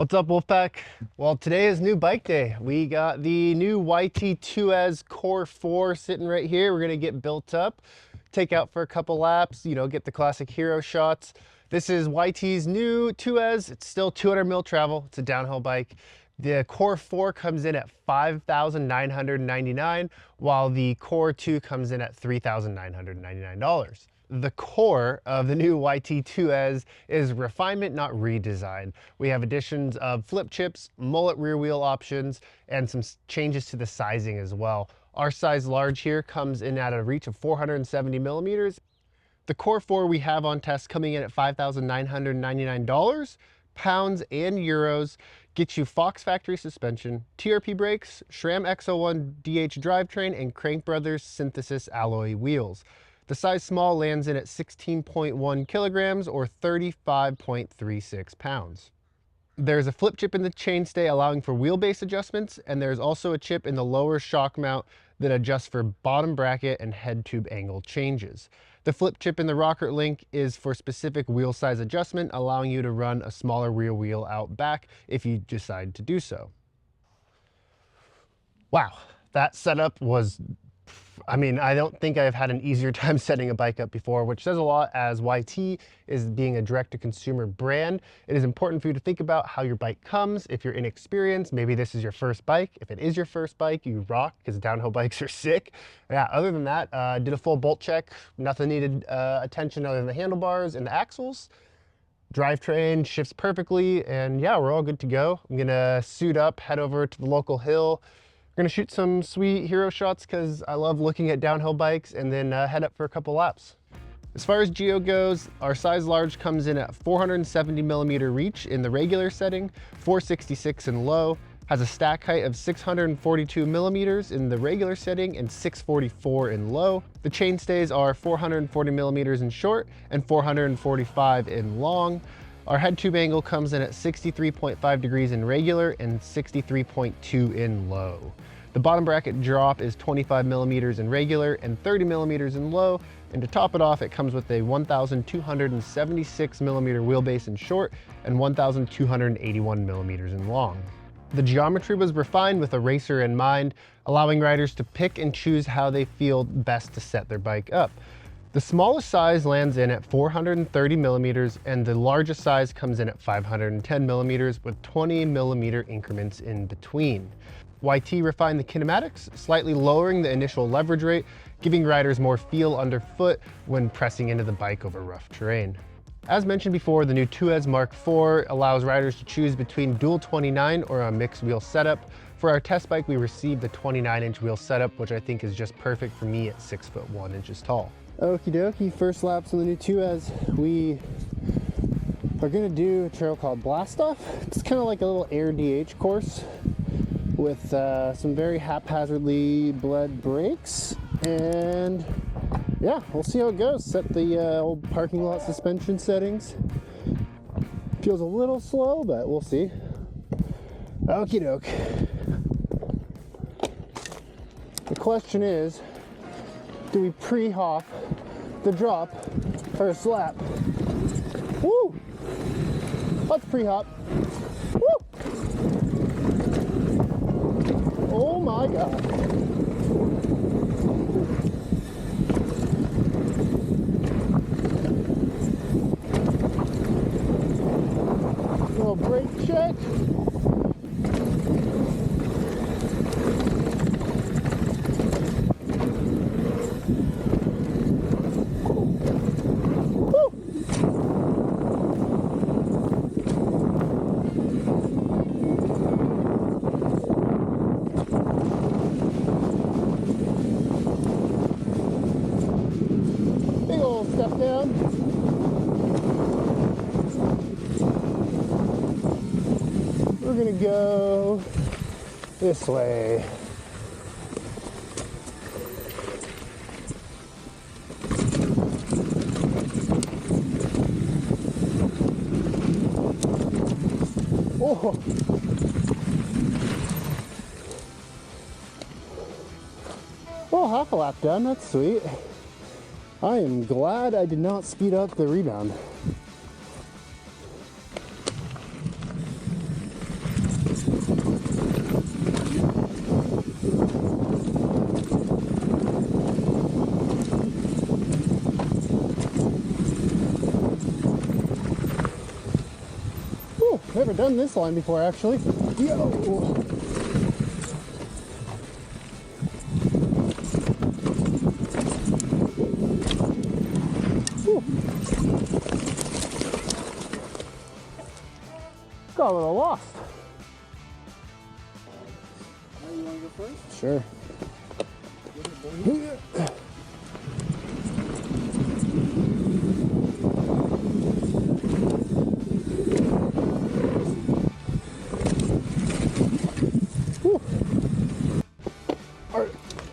What's up, Wolfpack? Well, today is new bike day. We got the new YT Tues Core 4 sitting right here. We're gonna get built up, take out for a couple laps, get the classic hero shots. This is YT's new Tues. It's still 200 mil travel. It's a downhill bike. The Core 4 comes in at $5,999, while the Core 2 comes in at $3,999. The core of the new YT2S is refinement, not redesign. We have additions of flip chips, mullet rear wheel options, and some changes to the sizing as well. Our size large here comes in at a reach of 470 millimeters. The Core 4 we have on test coming in at $5,999, pounds and euros, gets you Fox factory suspension, TRP brakes, SRAM X01 DH drivetrain, and Crank Brothers synthesis alloy wheels. The size small lands in at 16.1 kilograms or 35.36 pounds. There's a flip chip in the chainstay allowing for wheelbase adjustments, and there's also a chip in the lower shock mount that adjusts for bottom bracket and head tube angle changes. The flip chip in the rocker link is for specific wheel size adjustment, allowing you to run a smaller rear wheel out back if you decide to do so. Wow, that setup was I don't think I've had an easier time setting a bike up before, which says a lot as YT is being a direct-to-consumer brand. It is important for you to think about how your bike comes. If you're inexperienced, maybe this is your first bike. If it is your first bike, you rock, because downhill bikes are sick. Yeah, other than that, did a full bolt check. Nothing needed attention other than the handlebars and the axles. Drivetrain shifts perfectly, and yeah, we're all good to go. I'm gonna suit up, head over to the local hill. We're gonna shoot some sweet hero shots because I love looking at downhill bikes, and then head up for a couple laps. As far as geo goes, our size large comes in at 470 millimeter reach in the regular setting, 466 in low, has a stack height of 642 millimeters in the regular setting and 644 in low. The chainstays are 440 millimeters in short and 445 in long. Our head tube angle comes in at 63.5 degrees in regular and 63.2 in low. The bottom bracket drop is 25 millimeters in regular and 30 millimeters in low. And to top it off, it comes with a 1,276 millimeter wheelbase in short and 1,281 millimeters in long. The geometry was refined with a racer in mind, allowing riders to pick and choose how they feel best to set their bike up. The smallest size lands in at 430 millimeters, and the largest size comes in at 510 millimeters with 20 millimeter increments in between. YT refined the kinematics, slightly lowering the initial leverage rate, giving riders more feel underfoot when pressing into the bike over rough terrain. As mentioned before, the new Tues Mark IV allows riders to choose between dual 29 or a mixed wheel setup. For our test bike, we received the 29-inch wheel setup, which I think is just perfect for me at 6'1" tall. Okie dokie, first laps on the new Tues. We are gonna do a trail called Blast Off. It's kind of like a little air DH course with some very haphazardly bled brakes, and yeah, we'll see how it goes. Set the old parking lot suspension settings. Feels a little slow, but we'll see. Okie doke. The question is, do we pre-hop the drop first lap? Woo! Let's pre-hop. Woo! Oh my God. Little brake check. Step down. We're gonna go this way. Oh. Oh, half a lap done, that's sweet. I am glad I did not speed up the rebound. Never done this line before, actually. Yo! Whew. Got a little lost. You want to go first? Sure.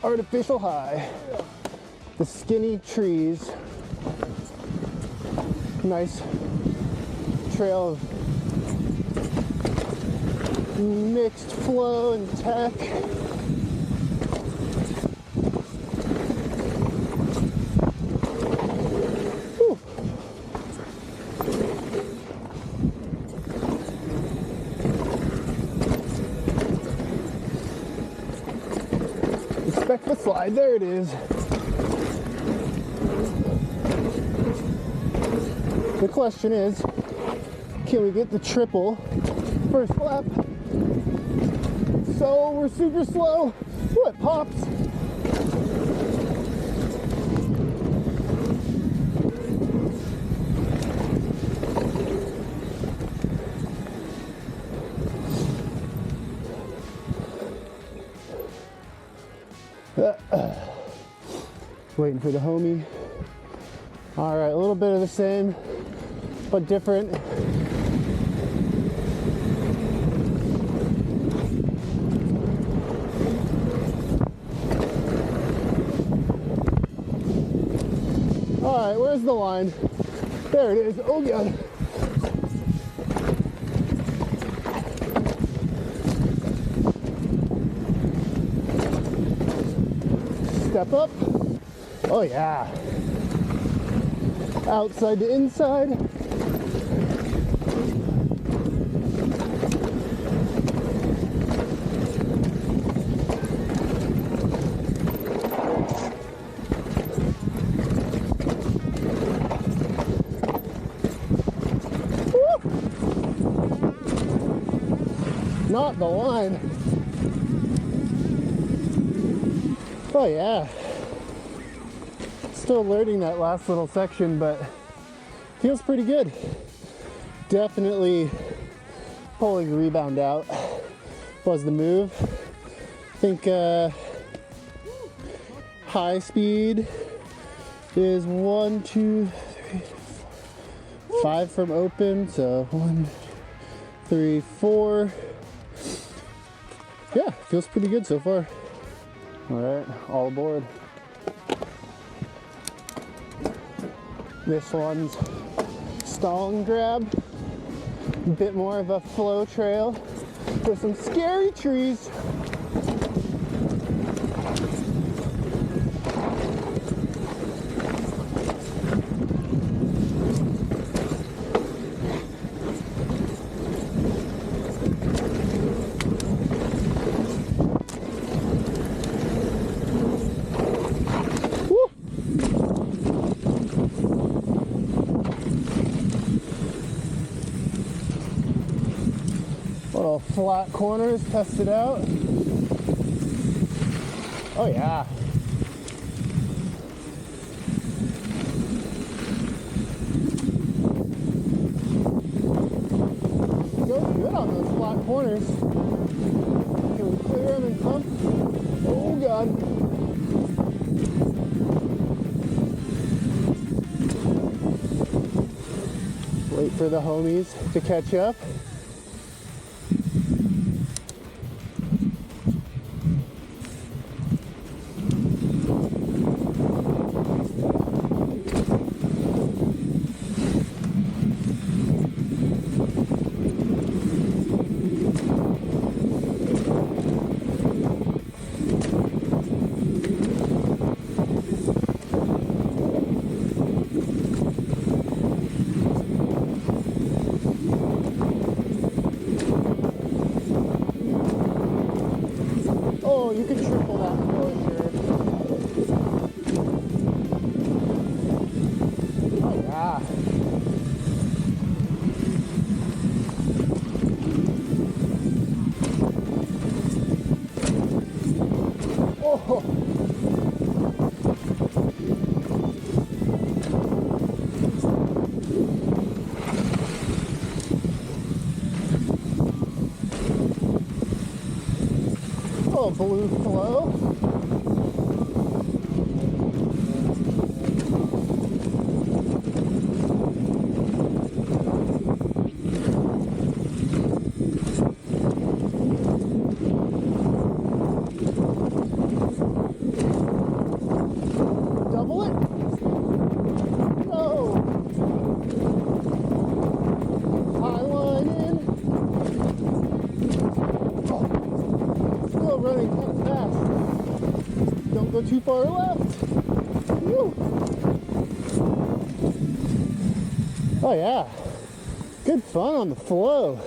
Artificial high. The skinny trees. Nice trail of mixed flow and tech. Whew. Expect the slide, there it is. The question is, can we get the triple first lap? So we're super slow. Ooh, it pops. Waiting for the homie. All right, a little bit of the same, but different. All right, where's the line? There it is. Oh God. Step up. Oh yeah. Outside to inside. Woo! Not the line. Oh yeah. Still learning that last little section, but feels pretty good. Definitely pulling rebound out was the move. I think high speed is 1, 2, 3, 4, 5 from open. So 1, 3, 4. Yeah, feels pretty good so far. All right, all aboard. This one's stall and grab. A bit more of a flow trail with some scary trees. Little flat corners, test it out. Oh yeah. Goes good on those flat corners. Can we clear them and pump? Oh God. Wait for the homies to catch up. Oh, you can triple that for sure. Oh yeah. little blue flow. Double it. Go. High line in. Oh, still running kind of fast. Don't go too far left. Woo. Oh yeah, good fun on the flow.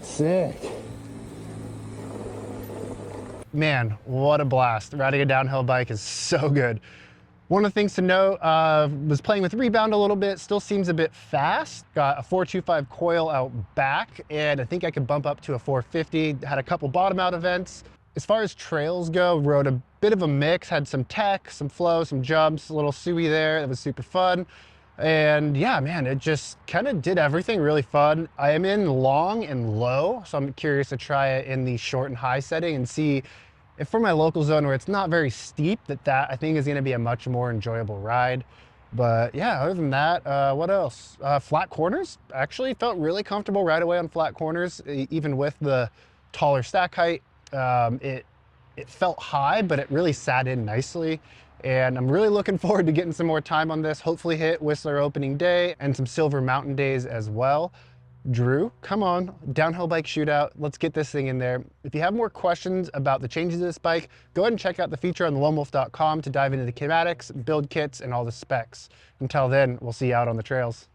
Sick. Man, what a blast. Riding a downhill bike is so good. One of the things to note, was playing with rebound a little bit, still seems a bit fast. Got a 425 coil out back, and I think I could bump up to a 450. Had a couple bottom out events. As far as trails go, rode a bit of a mix, had some tech, some flow, some jumps, a little suey there. That was super fun. And yeah, man, it just kind of did everything really fun. I am in long and low, so I'm curious to try it in the short and high setting and see if for my local zone where it's not very steep, that I think is gonna be a much more enjoyable ride. But yeah, other than that, what else? Flat corners, actually felt really comfortable right away on flat corners, even with the taller stack height. It felt high, but it really sat in nicely. And I'm really looking forward to getting some more time on this, hopefully hit Whistler opening day and some Silver Mountain days as well. Drew, come on, downhill bike shootout. Let's get this thing in there. If you have more questions about the changes to this bike, go ahead and check out the feature on the loamwolf.com to dive into the kinematics, build kits, and all the specs. Until then, we'll see you out on the trails.